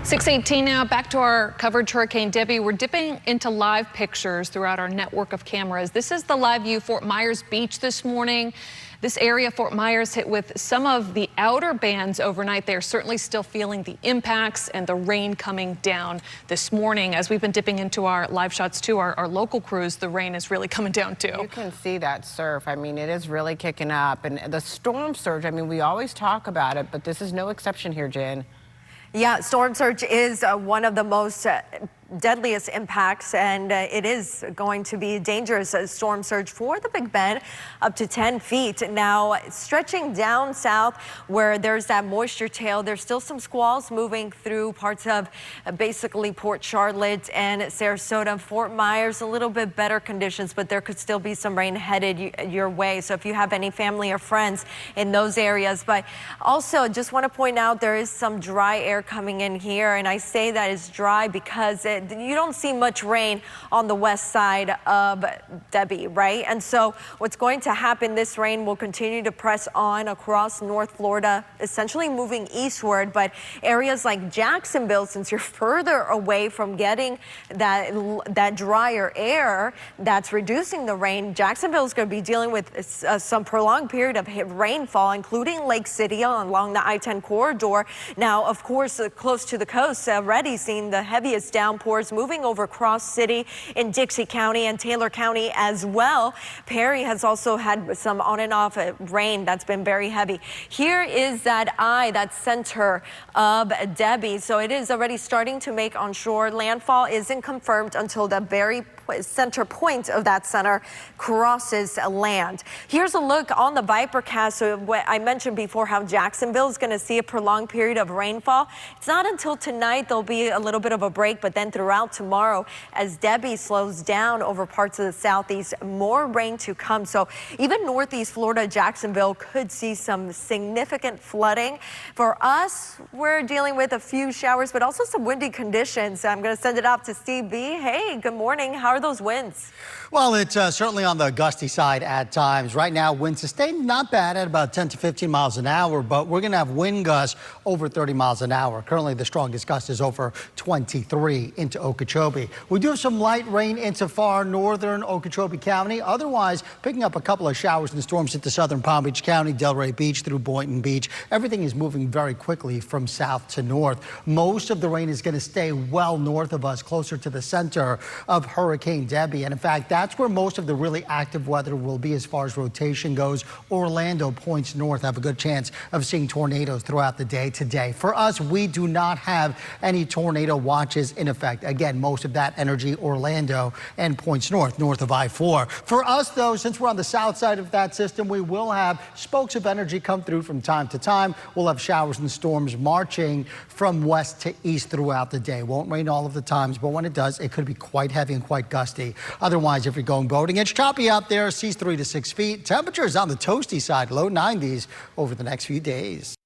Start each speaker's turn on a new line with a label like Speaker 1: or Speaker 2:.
Speaker 1: 6:18 now, back to our coverage Hurricane Debbie. We're dipping into live pictures throughout our network of cameras. This is the live view Fort Myers Beach this morning. This area, Fort Myers, hit with some of the outer bands overnight. They are certainly still feeling the impacts and the rain coming down this morning. As we've been dipping into our live shots too, our local crews, the rain is really coming down too.
Speaker 2: You can see that surf. I mean, it is really kicking up. And the storm surge, I mean, we always talk about it, but this is no exception here, Jen.
Speaker 3: Yeah, storm surge is one of the most deadliest impacts, and it is going to be dangerous storm surge for the Big Bend, up to 10 feet. Now, stretching down south where there's that moisture tail, there's still some squalls moving through parts of basically Port Charlotte and Sarasota. Fort Myers, a little bit better conditions, but there could still be some rain headed your way. So if you have any family or friends in those areas. But also, just want to point out there is some dry air coming in here, and I say that is dry because you don't see much rain on the west side of Debbie, right? And so what's going to happen, this rain will continue to press on across North Florida, essentially moving eastward. But areas like Jacksonville, since you're further away from getting that drier air that's reducing the rain, Jacksonville is going to be dealing with some prolonged period of rainfall, including Lake City along the I-10 corridor. Now, of course, close to the coast, already seeing the heaviest downpours moving over Cross City in Dixie County and Taylor County as well. Perry has also had some on and off rain that's been very heavy. Here is that center of Debbie. So it is already starting to make onshore. Landfall isn't confirmed until the very center point of that center crosses land. Here's a look on the Vipercast. So what I mentioned before, how Jacksonville is going to see a prolonged period of rainfall. It's not until tonight there'll be a little bit of a break, but then throughout tomorrow, as Debbie slows down over parts of the southeast, more rain to come. So even northeast Florida, Jacksonville could see some significant flooding. For us, we're dealing with a few showers, but also some windy conditions. I'm going to send it off to Steve B. Hey, good morning. How are those winds?
Speaker 4: Well, it's certainly on the gusty side at times. Right now, winds sustained not bad at about 10 to 15 miles an hour, but we're going to have wind gusts over 30 miles an hour. Currently, the strongest gust is over 23 into Okeechobee. We do have some light rain into far northern Okeechobee County. Otherwise, picking up a couple of showers and storms into southern Palm Beach County, Delray Beach through Boynton Beach. Everything is moving very quickly from south to north. Most of the rain is going to stay well north of us, closer to the center of Hurricane Debbie. And in fact, that's where most of the really active weather will be as far as rotation goes. Orlando points north, have a good chance of seeing tornadoes throughout the day today. For us, we do not have any tornado watches in effect. Again, most of that energy Orlando and points north of I-4. For us, though, since we're on the south side of that system, we will have spokes of energy come through from time to time. We'll have showers and storms marching from west to east throughout the day. Won't rain all of the times, but when it does, it could be quite heavy and quite gusty. Otherwise, if you're going boating, it's choppy out there. Seas 3 to 6 feet. Temperatures on the toasty side, low 90s over the next few days.